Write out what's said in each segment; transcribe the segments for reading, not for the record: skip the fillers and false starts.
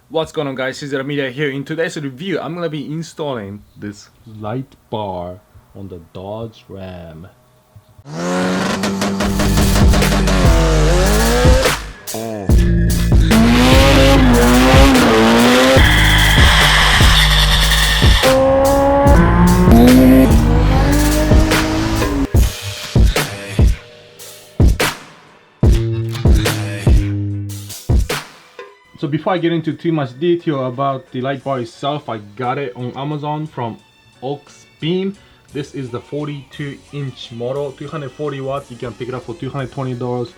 What's going on, guys? It's Media here. In today's review, I'm gonna be installing this light bar on the Dodge Ram. So before I get into too much detail about the light bar itself, I got it on Amazon from AUXbeams. This is the 42-inch model, 240 watts. You can pick it up for $220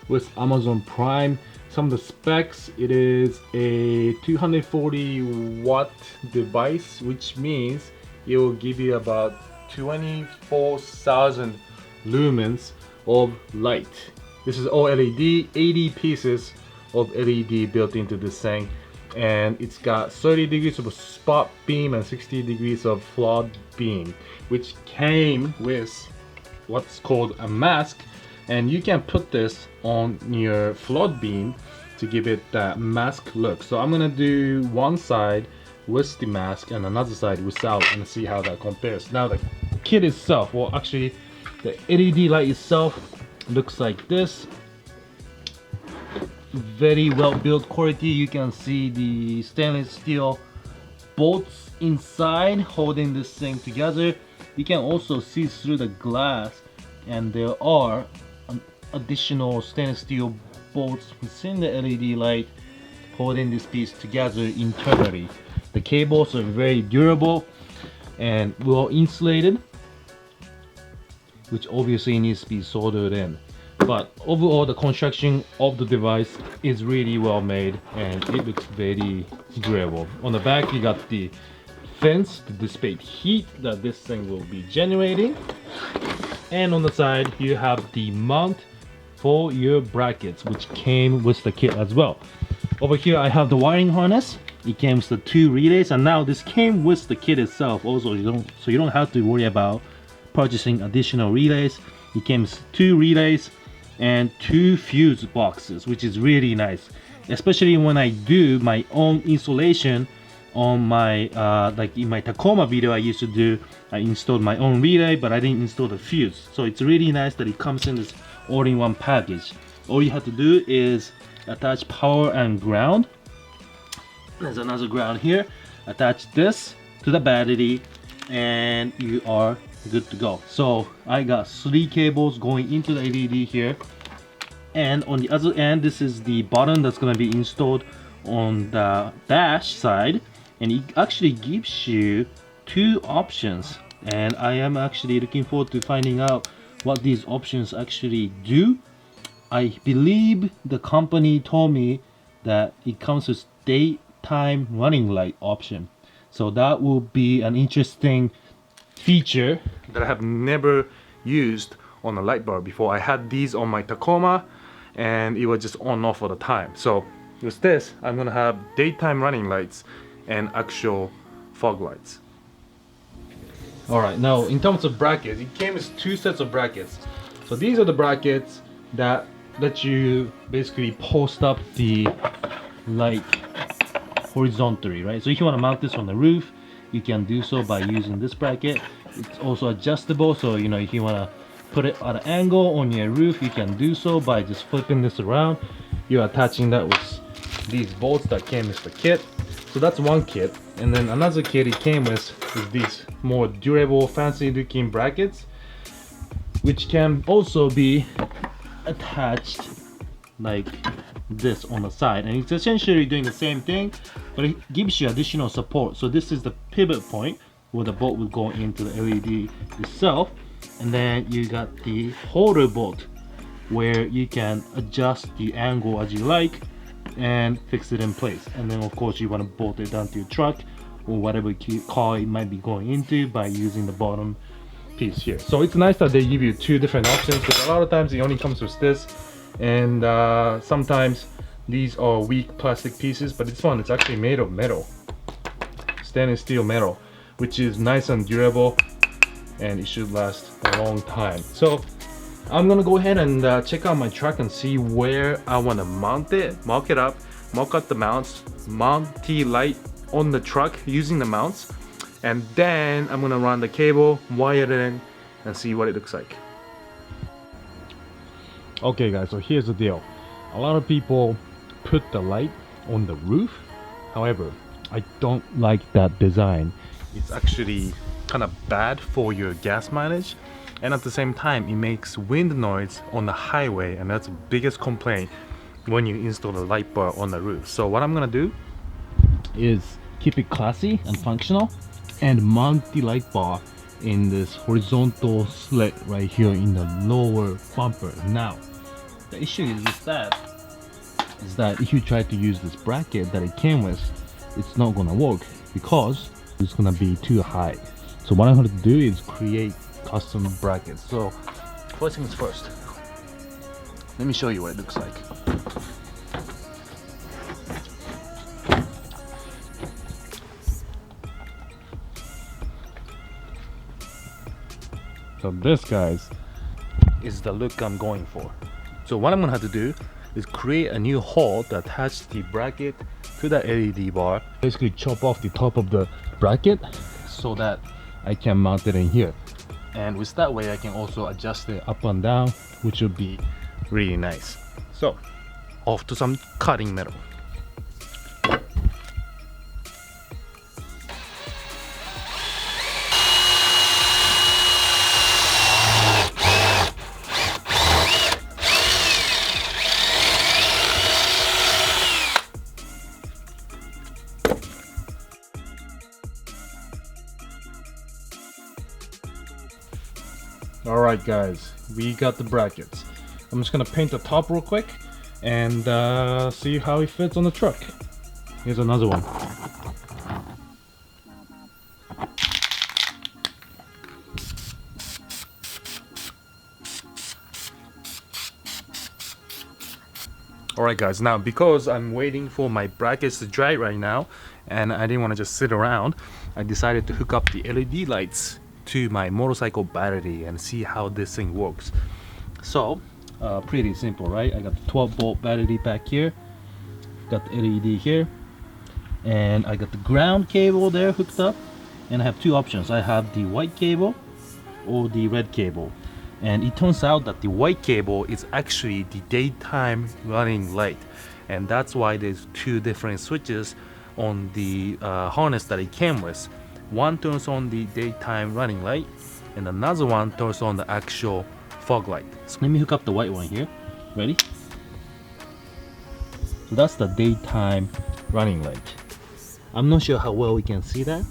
with Amazon Prime. Some of the specs, it is a 240 watt device, which means it will give you about 24,000 lumens of light. This is all LED, 80 pieces of LED built into this thing, and it's got 30 degrees of a spot beam and 60 degrees of flood beam, which came with what's called a mask, and you can put this on your flood beam to give it that mask look. So I'm gonna do one side with the mask and another side without and see how that compares. Now the kit itself, well actually the LED light itself looks like this. Very well built quality. You can see the stainless steel bolts inside holding this thing together. You can also see through the glass, and there are additional stainless steel bolts within the LED light holding this piece together internally. The cables are very durable and well insulated, which obviously needs to be soldered in. But overall, the construction of the device is really well made and it looks very durable. On the back, you got the fence to dissipate heat that this thing will be generating. And on the side, you have the mount for your brackets, which came with the kit as well. Over here, I have the wiring harness. It came with the 2 relays, and now this came with the kit itself also, so you don't have to worry about purchasing additional relays. It came with 2 relays and 2 fuse boxes, which is really nice, especially when I do my own installation on my like in my Tacoma video I used to do. I installed my own relay, but I didn't install the fuse, so it's really nice that it comes in this all-in-one package. All you have to do is attach power and ground. There's another ground here. Attach this to the battery and you are good to go. So I got 3 cables going into the LED here, and on the other end, this is the button that's going to be installed on the dash side, and it actually gives you 2 options, and I am actually looking forward to finding out what these options actually do. I believe the company told me that it comes with daytime running light option, so that will be an interesting feature that I have never used on a light bar before. I had these on my Tacoma and it was just on off all the time. So with this, I'm gonna have daytime running lights and actual fog lights. Alright, now in terms of brackets, it came with 2 sets of brackets. So these are the brackets that let you basically post up the light horizontally, right? So if you want to mount this on the roof, you can do so by using this bracket. It's also adjustable, so you know, if you want to put it at an angle on your roof, you can do so by just flipping this around. You're attaching that with these bolts that came with the kit. So that's one kit, and then another kit it came with is these more durable, fancy looking brackets, which can also be attached like this on the side, and it's essentially doing the same thing, but it gives you additional support. So this is the pivot point where the bolt will go into the LED itself, and then you got the holder bolt where you can adjust the angle as you like and fix it in place. And then of course you want to bolt it down to your truck or whatever car it might be going into by using the bottom piece here. So it's nice that they give you 2 different options, because a lot of times it only comes with this, and sometimes these are weak plastic pieces, but this one it's actually made of metal, stainless steel metal, which is nice and durable, and it should last a long time. So I'm gonna go ahead and check out my truck and see where I want to mount it up. mock up the mounts, mount the light on the truck using the mounts, and then I'm gonna run the cable, wire it in, and see what it looks like. Okay guys, so here's the deal. A lot of people put the light on the roof. However, I don't like that design. It's actually kind of bad for your gas mileage, and at the same time it makes wind noise on the highway, and that's the biggest complaint when you install a light bar on the roof. So what I'm gonna do is keep it classy and functional and mount the light bar in this horizontal slit right here in the lower bumper. Now the issue is with that is that if you try to use this bracket that it came with, it's not gonna work because it's gonna be too high. So what I'm gonna do is create custom brackets. So first things first, let me show you what it looks like. So this, guys, is the look I'm going for. So what I'm gonna have to do is create a new hole to attach the bracket to the LED bar. Basically chop off the top of the bracket so that I can mount it in here. And with that way I can also adjust it up and down, which would be really nice. So off to some cutting metal. Alright guys, we got the brackets. I'm just gonna paint the top real quick and see how it fits on the truck. Here's another one. Alright guys, now because I'm waiting for my brackets to dry right now and I didn't want to just sit around, I decided to hook up the LED lights to my motorcycle battery and see how this thing works. So pretty simple, right? I got the 12-volt battery back here, got the LED here, and I got the ground cable there hooked up, and I have two options. I have the white cable or the red cable, and it turns out that the white cable is actually the daytime running light, and that's why there's two different switches on the harness that it came with. One turns on the daytime running light and another one turns on the actual fog light. So let me hook up the white one here. Ready? So that's the daytime running light. I'm not sure how well we can see that,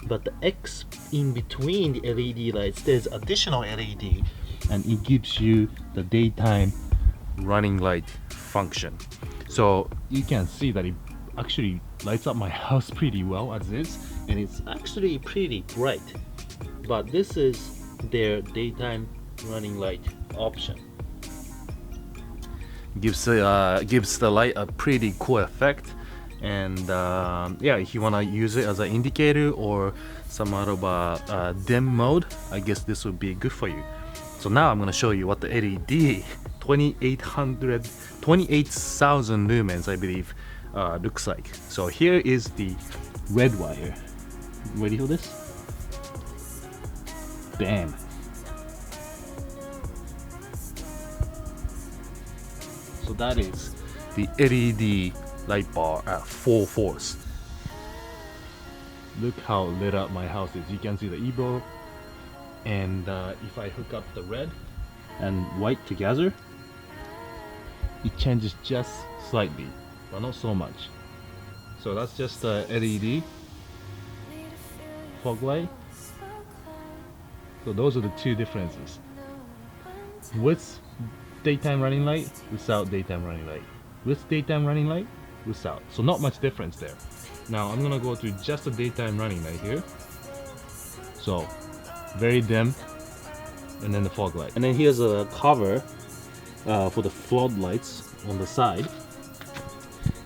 but the X in between the LED lights, there's additional LED, and it gives you the daytime running light function. So you can see that it actually lights up my house pretty well as is, and it's actually pretty bright. But this is their daytime running light option. Gives the light a pretty cool effect, and yeah, if you want to use it as an indicator or some out of a dim mode, I guess this would be good for you. So now I'm going to show you what the LED 28,000 lumens, I believe, looks like. So here is the red wire. Ready for this? Bam. So that is the LED light bar at full force. Look how lit up my house is. You can see the EBO, and if I hook up the red and white together, it changes just slightly, but not so much. So that's just the LED fog light. So those are the two differences: with daytime running light, without daytime running light, with daytime running light, without. So not much difference there. Now I'm gonna go to just the daytime running light here. So very dim, and then the fog light, and then here's a cover for the floodlights on the side.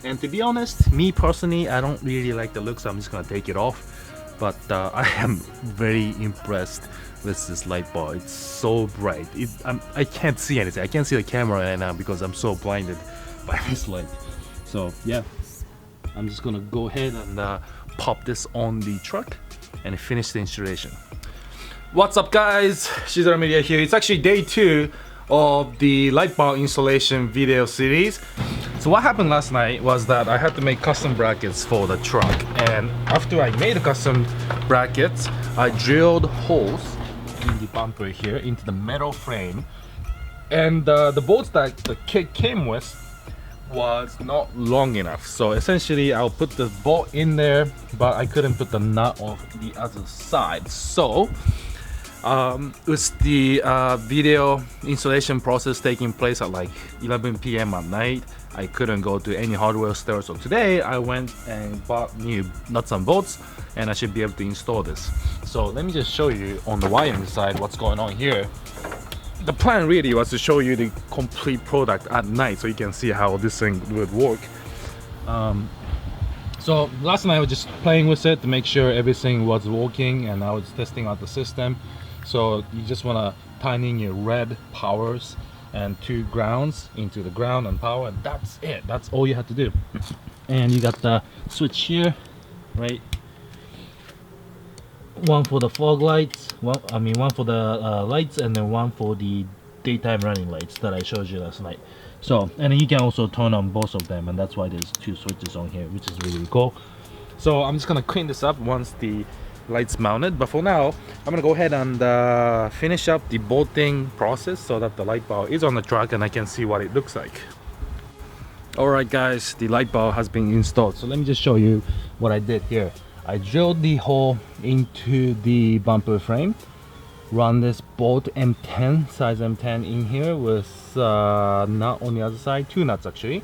And to be honest, me personally, I don't really like the look, so I'm just gonna take it off. But I am very impressed with this light bar. It's so bright. I can't see anything. I can't see the camera right now because I'm so blinded by this light. So yeah, I'm just gonna go ahead and pop this on the truck and finish the installation. What's up guys, Shizuru Media here. It's actually day 2 of the light bar installation video series. So what happened last night was that I had to make custom brackets for the truck, and after I made the custom brackets, I drilled holes in the bumper here into the metal frame, and the bolts that the kit came with was not long enough. So essentially I'll put the bolt in there, but I couldn't put the nut on the other side. So with the video installation process taking place at like 11 p.m. at night, I couldn't go to any hardware store. So today I went and bought new nuts and bolts, and I should be able to install this. So let me just show you on the wiring side what's going on here. The plan really was to show you the complete product at night so you can see how this thing would work. So last night I was just playing with it to make sure everything was working, and I was testing out the system. So you just want to tie in your red powers and 2 grounds into the ground and power, and that's it. That's all you have to do. And you got the switch here, right? One for the fog lights, one for the lights, and then one for the daytime running lights that I showed you last night. So, and then you can also turn on both of them, and that's why there's 2 switches on here, which is really cool. So I'm just gonna clean this up once the lights mounted, but for now I'm gonna go ahead and finish up the bolting process so that the light bar is on the truck and I can see what it looks like. Alright guys, the light bar has been installed, so let me just show you what I did here. I drilled the hole into the bumper frame, run this bolt M10, size M10 in here with nut on the other side, 2 nuts actually.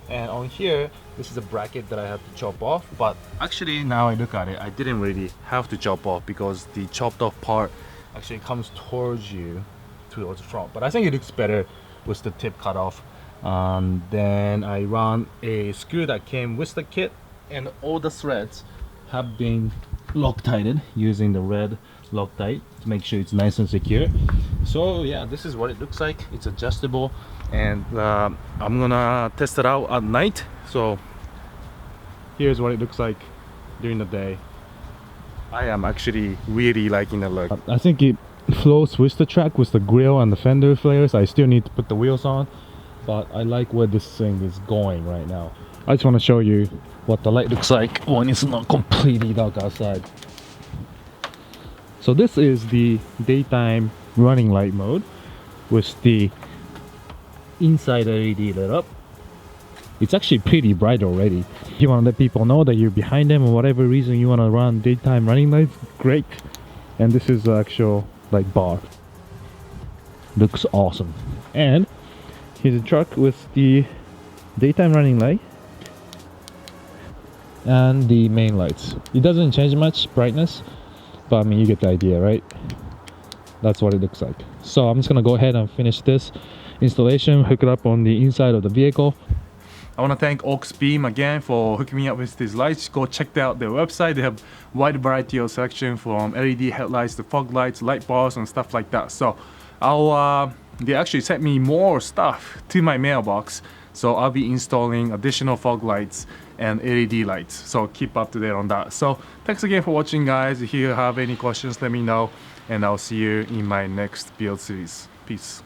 And on here, this is a bracket that I had to chop off, but actually now I look at it, I didn't really have to chop off because the chopped off part actually comes towards you, towards the front. But I think it looks better with the tip cut off. And then I run a screw that came with the kit, and all the threads have been Loctited using the red Loctite to make sure it's nice and secure. So yeah, this is what it looks like. It's adjustable, and I'm gonna test it out at night. So here's what it looks like during the day. I am actually really liking the look. I think it flows with the track, with the grill and the fender flares. I still need to put the wheels on, but I like where this thing is going right now. I just want to show you what the light looks like when it's not completely dark outside. So this is the daytime running light mode with the inside LED lit up. It's actually pretty bright already. If you want to let people know that you're behind them or whatever reason you want to run daytime running lights, great. And this is the actual light bar. Looks awesome. And here's a truck with the daytime running light and the main lights. It doesn't change much brightness, but I mean, you get the idea, right? That's what it looks like. So I'm just gonna go ahead and finish this installation, hook it up on the inside of the vehicle. I want to thank AUXbeams again for hooking me up with these lights. Go check out their website. They have wide variety of selection from LED headlights to fog lights, light bars, and stuff like that. So they actually sent me more stuff to my mailbox. So I'll be installing additional fog lights and LED lights. So keep up to date on that. So thanks again for watching guys. If you have any questions, let me know, and I'll see you in my next build series. Peace.